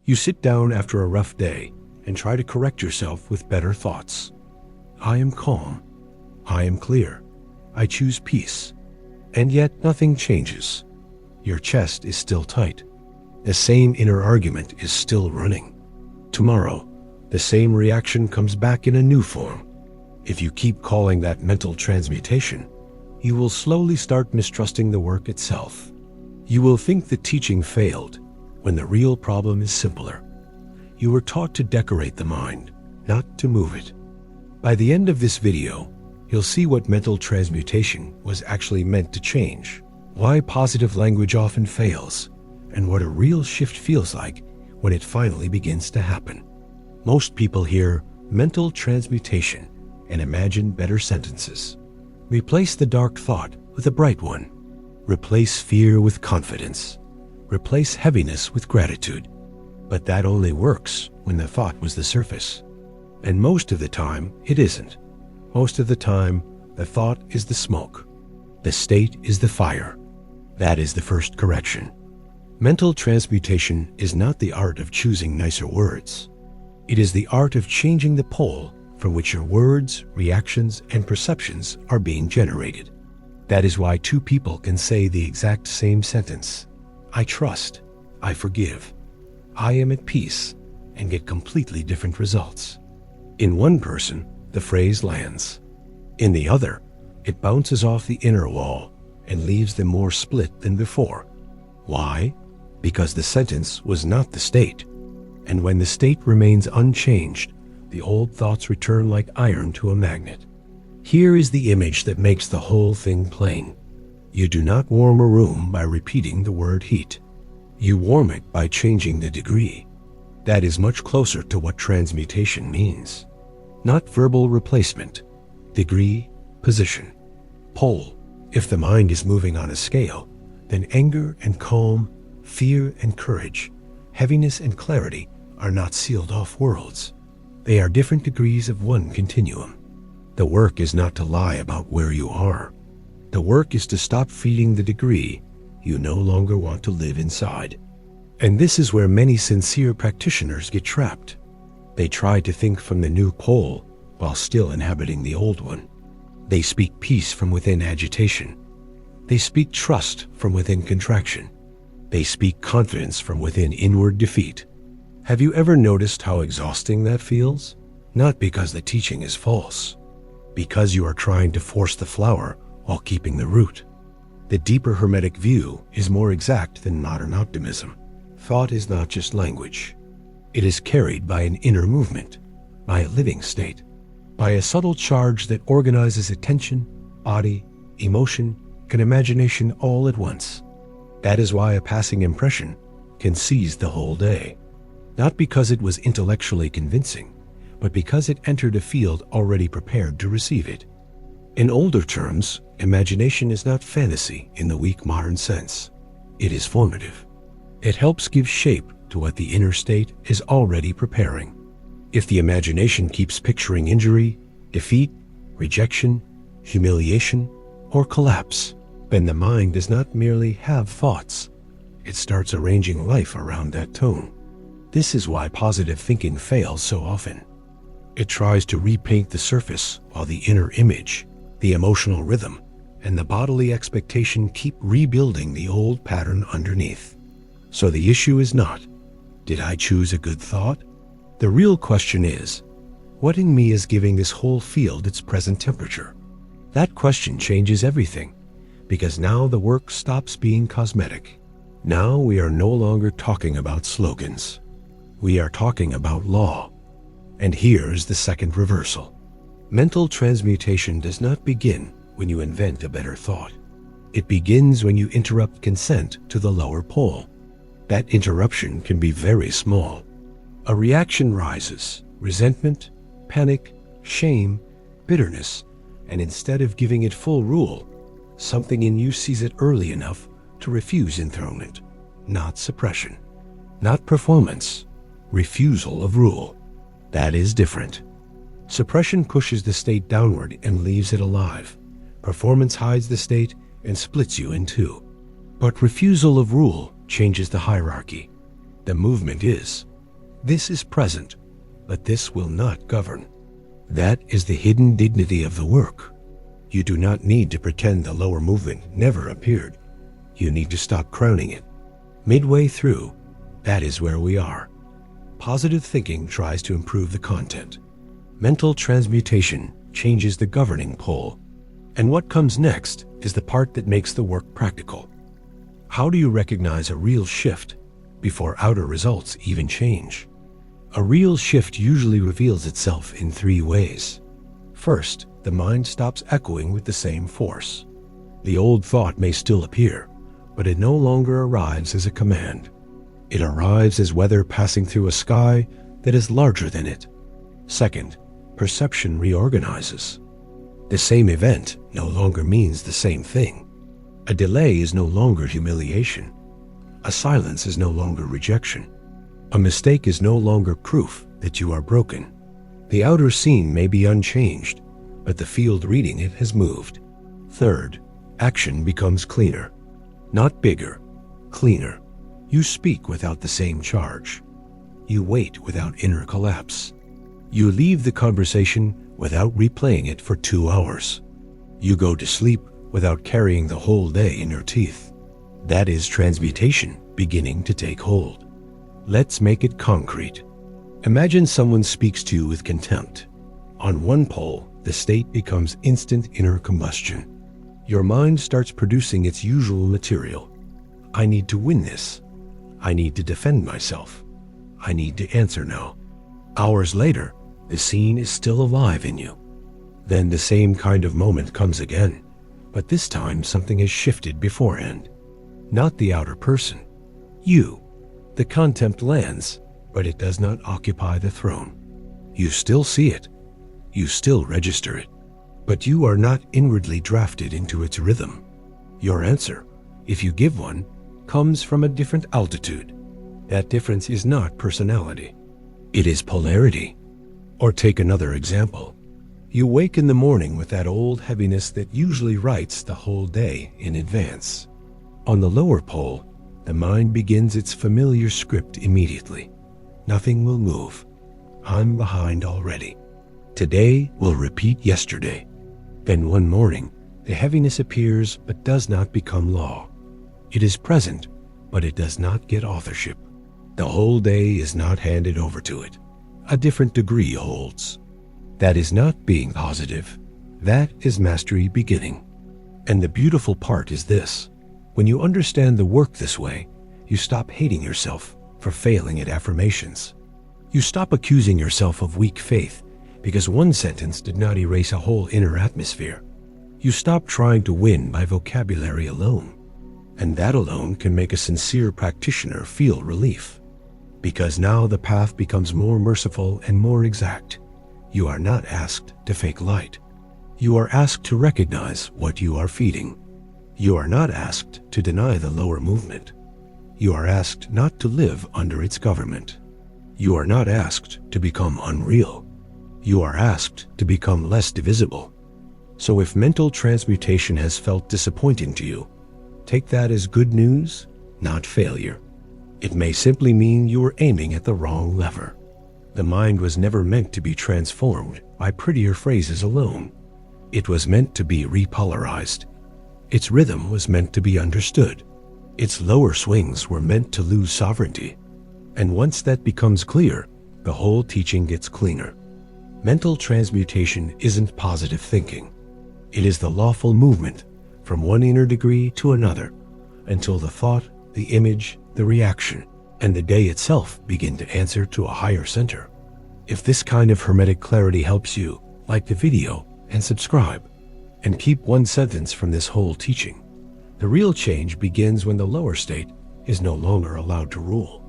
You sit down after a rough day and try to correct yourself with better thoughts. I am calm. I am clear. I choose peace. And yet nothing changes. Your chest is still tight. The same inner argument is still running. Tomorrow, the same reaction comes back in a new form. If you keep calling that mental transmutation, you will slowly start mistrusting the work itself. You will think the teaching failed when the real problem is simpler. You were taught to decorate the mind, not to move it. By the end of this video, you'll see what mental transmutation was actually meant to change, why positive language often fails, and what a real shift feels like when it finally begins to happen. Most people hear mental transmutation and imagine better sentences. Replace the dark thought with a bright one. Replace fear with confidence. Replace heaviness with gratitude. But that only works when the thought was the surface. And most of the time, it isn't. Most of the time, the thought is the smoke. The state is the fire. That is the first correction. Mental transmutation is not the art of choosing nicer words. It is the art of changing the pole from which your words, reactions, and perceptions are being generated. That is why two people can say the exact same sentence. I trust, I forgive, I am at peace, and get completely different results. In one person, the phrase lands. In the other, it bounces off the inner wall and leaves them more split than before. Why? Because the sentence was not the state. And when the state remains unchanged, the old thoughts return like iron to a magnet. Here is the image that makes the whole thing plain. You do not warm a room by repeating the word heat. You warm it by changing the degree. That is much closer to what transmutation means. Not verbal replacement. Degree, position, pole. If the mind is moving on a scale, then anger and calm, fear and courage, heaviness and clarity are not sealed off worlds. They are different degrees of one continuum. The work is not to lie about where you are. The work is to stop feeding the degree you no longer want to live inside. And this is where many sincere practitioners get trapped. They try to think from the new pole while still inhabiting the old one. They speak peace from within agitation. They speak trust from within contraction. They speak confidence from within inward defeat. Have you ever noticed how exhausting that feels? Not because the teaching is false, because you are trying to force the flower while keeping the root. The deeper Hermetic view is more exact than modern optimism. Thought is not just language. It is carried by an inner movement, by a living state, by a subtle charge that organizes attention, body, emotion, and imagination all at once. That is why a passing impression can seize the whole day. Not because it was intellectually convincing, but because it entered a field already prepared to receive it. In older terms, imagination is not fantasy in the weak modern sense. It is formative. It helps give shape to what the inner state is already preparing. If the imagination keeps picturing injury, defeat, rejection, humiliation, or collapse, then the mind does not merely have thoughts. It starts arranging life around that tone. This is why positive thinking fails so often. It tries to repaint the surface while the inner image, the emotional rhythm, and the bodily expectation keep rebuilding the old pattern underneath. So the issue is not, did I choose a good thought? The real question is, what in me is giving this whole field its present temperature? That question changes everything, because now the work stops being cosmetic. Now we are no longer talking about slogans. We are talking about law. And here's the second reversal. Mental transmutation does not begin when you invent a better thought. It begins when you interrupt consent to the lower pole. That interruption can be very small. A reaction rises, resentment, panic, shame, bitterness, and instead of giving it full rule, something in you sees it early enough to refuse enthronement, not suppression, not performance, refusal of rule. That is different. Suppression pushes the state downward and leaves it alive. Performance hides the state and splits you in two. But refusal of rule changes the hierarchy. The movement is, This is present, but this will not govern. That is the hidden dignity of the work. You do not need to pretend the lower movement never appeared. You need to stop crowning it. Midway through, that is where we are. Positive thinking tries to improve the content. Mental transmutation changes the governing pole. And what comes next is the part that makes the work practical. How do you recognize a real shift before outer results even change? A real shift usually reveals itself in 3 ways. First, the mind stops echoing with the same force. The old thought may still appear, but it no longer arrives as a command. It arrives as weather passing through a sky that is larger than it. Second, perception reorganizes. The same event no longer means the same thing. A delay is no longer humiliation. A silence is no longer rejection. A mistake is no longer proof that you are broken. The outer scene may be unchanged, but the field reading it has moved. Third, action becomes cleaner. Not bigger, cleaner. You speak without the same charge. You wait without inner collapse. You leave the conversation without replaying it for 2 hours. You go to sleep without carrying the whole day in your teeth. That is transmutation beginning to take hold. Let's make it concrete. Imagine someone speaks to you with contempt. On one pole, the state becomes instant inner combustion. Your mind starts producing its usual material. I need to win this. I need to defend myself. I need to answer now. Hours later, the scene is still alive in you. Then the same kind of moment comes again, but this time something has shifted beforehand. Not the outer person. You. The contempt lands, but it does not occupy the throne. You still see it. You still register it. But you are not inwardly drafted into its rhythm. Your answer, if you give one, comes from a different altitude. That difference is not personality. It is polarity. Or take another example. You wake in the morning with that old heaviness that usually writes the whole day in advance. On the lower pole, the mind begins its familiar script immediately. Nothing will move. I'm behind already. Today will repeat yesterday. Then one morning, the heaviness appears but does not become law. It is present, but it does not get authorship. The whole day is not handed over to it. A different degree holds. That is not being positive. That is mastery beginning. And the beautiful part is this. When you understand the work this way, you stop hating yourself for failing at affirmations. You stop accusing yourself of weak faith because one sentence did not erase a whole inner atmosphere. You stop trying to win by vocabulary alone. And that alone can make a sincere practitioner feel relief. Because now the path becomes more merciful and more exact. You are not asked to fake light. You are asked to recognize what you are feeding. You are not asked to deny the lower movement. You are asked not to live under its government. You are not asked to become unreal. You are asked to become less divisible. So if mental transmutation has felt disappointing to you, take that as good news, not failure. It may simply mean you were aiming at the wrong lever. The mind was never meant to be transformed by prettier phrases alone. It was meant to be repolarized. Its rhythm was meant to be understood. Its lower swings were meant to lose sovereignty. And once that becomes clear, the whole teaching gets cleaner. Mental transmutation isn't positive thinking. It is the lawful movement from one inner degree to another until the thought, the image, the reaction, and the day itself begin to answer to a higher center. If this kind of hermetic clarity helps you, like the video and subscribe. And keep one sentence from this whole teaching. The real change begins when the lower state is no longer allowed to rule.